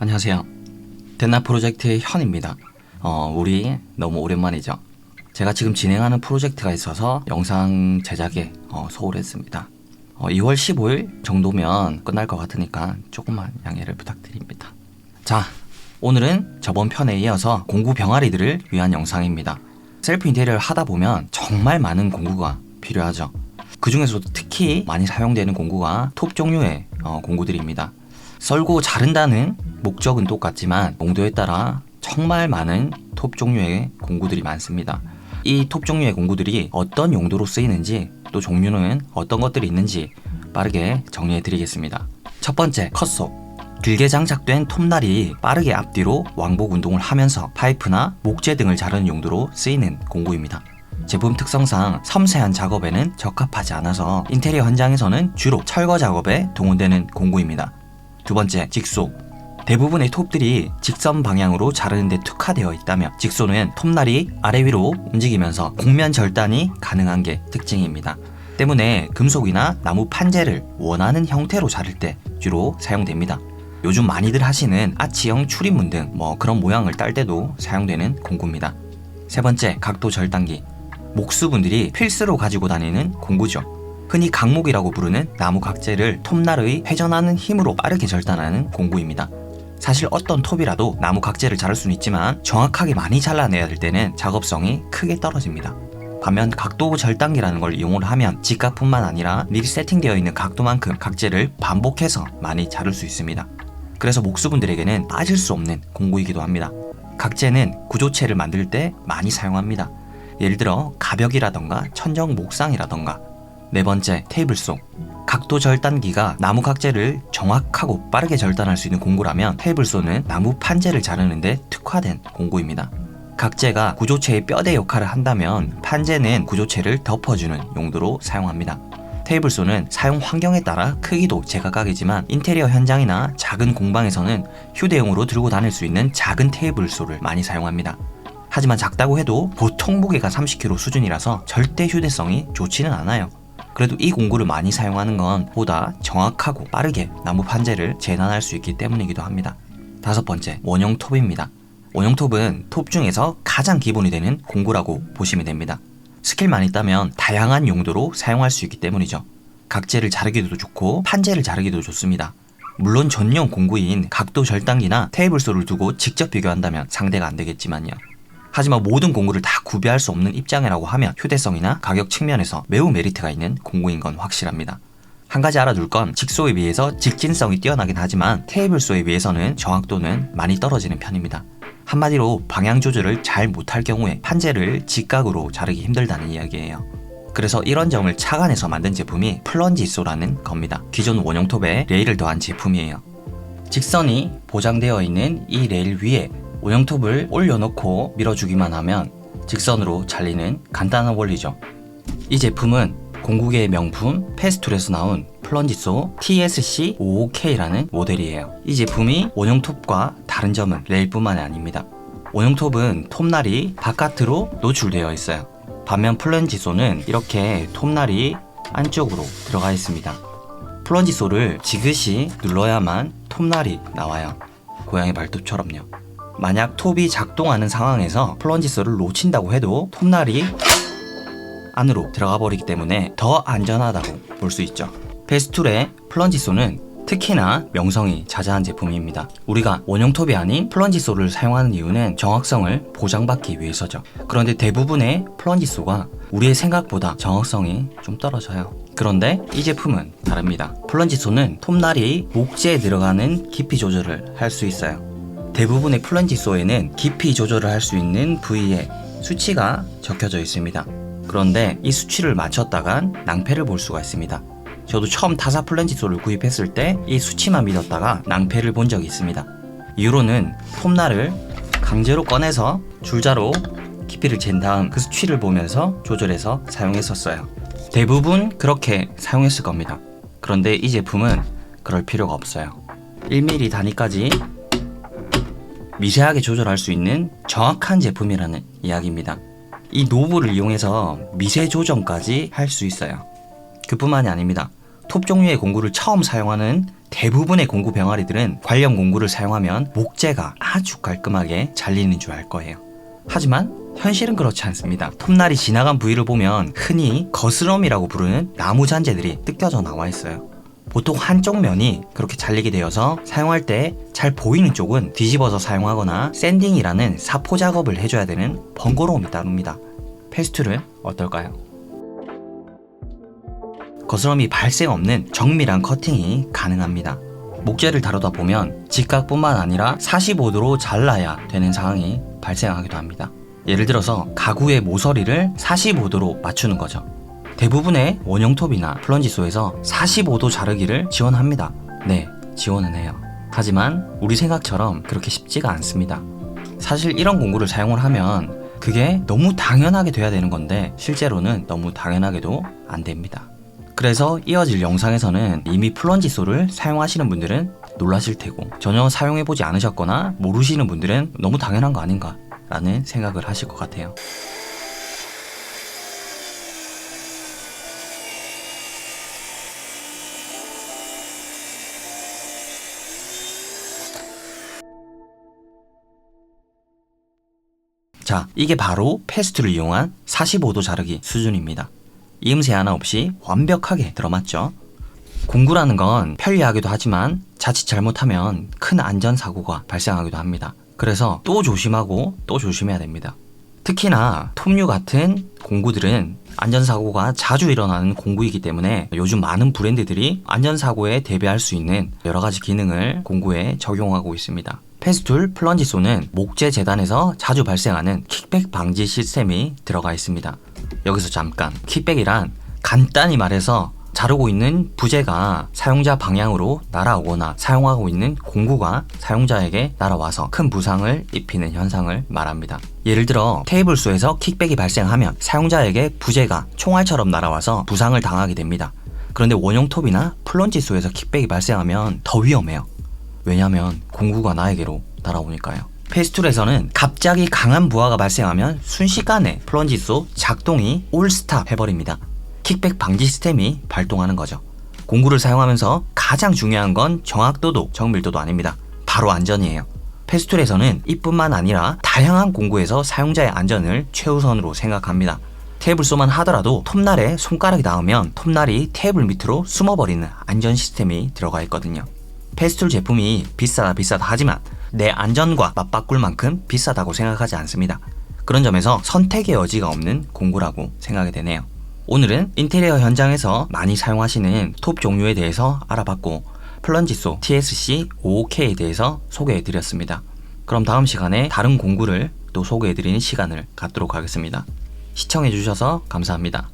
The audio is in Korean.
안녕하세요. 덴나 프로젝트의 현입니다. 우리 너무 오랜만이죠. 제가 지금 진행하는 프로젝트가 있어서 영상 제작에 소홀했습니다. 2월 15일 정도면 끝날 것 같으니까 조금만 양해를 부탁드립니다. 자, 오늘은 저번 편에 이어서 공구 병아리들을 위한 영상입니다. 셀프 인테리어를 하다 보면 정말 많은 공구가 필요하죠. 그 중에서도 특히 많이 사용되는 공구가 톱 종류의 공구들입니다. 썰고 자른다는 목적은 똑같지만 용도에 따라 정말 많은 톱 종류의 공구들이 많습니다. 이 톱 종류의 공구들이 어떤 용도로 쓰이는지, 또 종류는 어떤 것들이 있는지 빠르게 정리해 드리겠습니다. 첫 번째, 컷소. 길게 장착된 톱날이 빠르게 앞뒤로 왕복 운동을 하면서 파이프나 목재 등을 자르는 용도로 쓰이는 공구입니다. 제품 특성상 섬세한 작업에는 적합하지 않아서 인테리어 현장에서는 주로 철거 작업에 동원되는 공구입니다. 두 번째, 직소. 대부분의 톱들이 직선 방향으로 자르는데 특화되어 있다며 직소는 톱날이 아래 위로 움직이면서 곡면 절단이 가능한 게 특징입니다. 때문에 금속이나 나무 판재를 원하는 형태로 자를 때 주로 사용됩니다. 요즘 많이들 하시는 아치형 출입문 등 그런 모양을 딸 때도 사용되는 공구입니다. 세 번째, 각도 절단기. 목수분들이 필수로 가지고 다니는 공구죠. 흔히 각목이라고 부르는 나무 각재를 톱날의 회전하는 힘으로 빠르게 절단하는 공구입니다. 사실 어떤 톱이라도 나무 각재를 자를 수는 있지만 정확하게 많이 잘라내야 될 때는 작업성이 크게 떨어집니다. 반면 각도 절단기라는 걸 이용을 하면 직각뿐만 아니라 미리 세팅되어 있는 각도만큼 각재를 반복해서 많이 자를 수 있습니다. 그래서 목수분들에게는 빠질 수 없는 공구이기도 합니다. 각재는 구조체를 만들 때 많이 사용합니다. 예를 들어 가벽이라던가 천정 목상이라던가. 네 번째, 테이블소. 각도 절단기가 나무 각재를 정확하고 빠르게 절단할 수 있는 공구라면 테이블소는 나무 판재를 자르는데 특화된 공구입니다. 각재가 구조체의 뼈대 역할을 한다면 판재는 구조체를 덮어주는 용도로 사용합니다. 테이블소는 사용 환경에 따라 크기도 제각각이지만 인테리어 현장이나 작은 공방에서는 휴대용으로 들고 다닐 수 있는 작은 테이블소를 많이 사용합니다. 하지만 작다고 해도 보통 무게가 30kg 수준이라서 절대 휴대성이 좋지는 않아요. 그래도 이 공구를 많이 사용하는 건 보다 정확하고 빠르게 나무 판재를 재단할 수 있기 때문이기도 합니다. 다섯 번째, 원형 톱입니다. 원형 톱은 톱 중에서 가장 기본이 되는 공구라고 보시면 됩니다. 스킬만 있다면 다양한 용도로 사용할 수 있기 때문이죠. 각재를 자르기도 좋고 판재를 자르기도 좋습니다. 물론 전용 공구인 각도 절단기나 테이블소를 두고 직접 비교한다면 상대가 안 되겠지만요. 하지만 모든 공구를 다 구비할 수 없는 입장이라고 하면 휴대성이나 가격 측면에서 매우 메리트가 있는 공구인 건 확실합니다. 한 가지 알아둘 건 직소에 비해서 직진성이 뛰어나긴 하지만 테이블소에 비해서는 정확도는 많이 떨어지는 편입니다. 한마디로 방향 조절을 잘 못할 경우에 판재를 직각으로 자르기 힘들다는 이야기예요. 그래서 이런 점을 착안해서 만든 제품이 플런지소라는 겁니다. 기존 원형 톱에 레일을 더한 제품이에요. 직선이 보장되어 있는 이 레일 위에 원형 톱을 올려놓고 밀어주기만 하면 직선으로 잘리는 간단한 원리죠. 이 제품은 공구계의 명품 패스툴에서 나온 플런지소 TSC55K라는 모델이에요. 이 제품이 원형 톱과 다른 점은 레일뿐만이 아닙니다. 원형 톱은 톱날이 바깥으로 노출되어 있어요. 반면 플런지소는 이렇게 톱날이 안쪽으로 들어가 있습니다. 플런지소를 지그시 눌러야만 톱날이 나와요. 고양이 발톱처럼요. 만약 톱이 작동하는 상황에서 플런지소를 놓친다고 해도 톱날이 안으로 들어가 버리기 때문에 더 안전하다고 볼 수 있죠. 패스툴의 플런지소는 특히나 명성이 자자한 제품입니다. 우리가 원형 톱이 아닌 플런지소를 사용하는 이유는 정확성을 보장받기 위해서죠. 그런데 대부분의 플런지소가 우리의 생각보다 정확성이 좀 떨어져요. 그런데 이 제품은 다릅니다. 플런지소는 톱날이 목재에 들어가는 깊이 조절을 할 수 있어요. 대부분의 플런지소에는 깊이 조절을 할 수 있는 부위에 수치가 적혀져 있습니다. 그런데 이 수치를 맞췄다간 낭패를 볼 수가 있습니다. 저도 처음 타사 플런지소를 구입했을 때 이 수치만 믿었다가 낭패를 본 적이 있습니다. 이후로는 톱날을 강제로 꺼내서 줄자로 깊이를 잰 다음 그 수치를 보면서 조절해서 사용했었어요. 대부분 그렇게 사용했을 겁니다. 그런데 이 제품은 그럴 필요가 없어요. 1mm 단위까지 미세하게 조절할 수 있는 정확한 제품이라는 이야기입니다. 이 노브를 이용해서 미세 조정까지 할 수 있어요. 그뿐만이 아닙니다. 톱 종류의 공구를 처음 사용하는 대부분의 공구 병아리들은 관련 공구를 사용하면 목재가 아주 깔끔하게 잘리는 줄 알 거예요. 하지만 현실은 그렇지 않습니다. 톱날이 지나간 부위를 보면 흔히 거스럼이라고 부르는 나무 잔재들이 뜯겨져 나와 있어요. 보통 한쪽 면이 그렇게 잘리게 되어서 사용할 때 잘 보이는 쪽은 뒤집어서 사용하거나 샌딩이라는 사포 작업을 해줘야 되는 번거로움이 따릅니다. 페스툴은 어떨까요? 거스럼이 발생 없는 정밀한 커팅이 가능합니다. 목재를 다루다 보면 직각뿐만 아니라 45도로 잘라야 되는 상황이 발생하기도 합니다. 예를 들어서 가구의 모서리를 45도로 맞추는 거죠. 대부분의 원형톱이나 플런지소에서 45도 자르기를 지원합니다. 네, 지원은 해요. 하지만 우리 생각처럼 그렇게 쉽지가 않습니다. 사실 이런 공구를 사용을 하면 그게 너무 당연하게 돼야 되는 건데 실제로는 너무 당연하게도 안 됩니다. 그래서 이어질 영상에서는 이미 플런지소를 사용하시는 분들은 놀라실 테고 전혀 사용해보지 않으셨거나 모르시는 분들은 너무 당연한 거 아닌가 라는 생각을 하실 것 같아요. 자, 이게 바로 페스툴을 이용한 45도 자르기 수준입니다. 이음새 하나 없이 완벽하게 들어맞죠. 공구라는 건 편리하기도 하지만 자칫 잘못하면 큰 안전사고가 발생하기도 합니다. 그래서 또 조심하고 또 조심해야 됩니다. 특히나 톱류 같은 공구들은 안전사고가 자주 일어나는 공구이기 때문에 요즘 많은 브랜드들이 안전사고에 대비할 수 있는 여러가지 기능을 공구에 적용하고 있습니다. 페스툴 플런지소는 목재 재단에서 자주 발생하는 킥백 방지 시스템이 들어가 있습니다. 여기서 잠깐, 킥백이란 간단히 말해서 자르고 있는 부재가 사용자 방향으로 날아오거나 사용하고 있는 공구가 사용자에게 날아와서 큰 부상을 입히는 현상을 말합니다. 예를 들어 테이블소에서 킥백이 발생하면 사용자에게 부재가 총알처럼 날아와서 부상을 당하게 됩니다. 그런데 원형톱이나 플런지소에서 킥백이 발생하면 더 위험해요. 왜냐면 공구가 나에게로 날아오니까요. 페스툴에서는 갑자기 강한 부하가 발생하면 순식간에 플런지소 작동이 올스탑 해버립니다. 킥백 방지 시스템이 발동하는 거죠. 공구를 사용하면서 가장 중요한 건 정확도도 정밀도도 아닙니다. 바로 안전이에요. 페스툴에서는 이뿐만 아니라 다양한 공구에서 사용자의 안전을 최우선으로 생각합니다. 테이블소만 하더라도 톱날에 손가락이 닿으면 톱날이 테이블 밑으로 숨어버리는 안전 시스템이 들어가 있거든요. 페스툴 제품이 비싸다 하지만 내 안전과 맞바꿀 만큼 비싸다고 생각하지 않습니다. 그런 점에서 선택의 여지가 없는 공구라고 생각이 되네요. 오늘은 인테리어 현장에서 많이 사용하시는 톱 종류에 대해서 알아봤고 플런지소 TSC55K에 대해서 소개해드렸습니다. 그럼 다음 시간에 다른 공구를 또 소개해드리는 시간을 갖도록 하겠습니다. 시청해주셔서 감사합니다.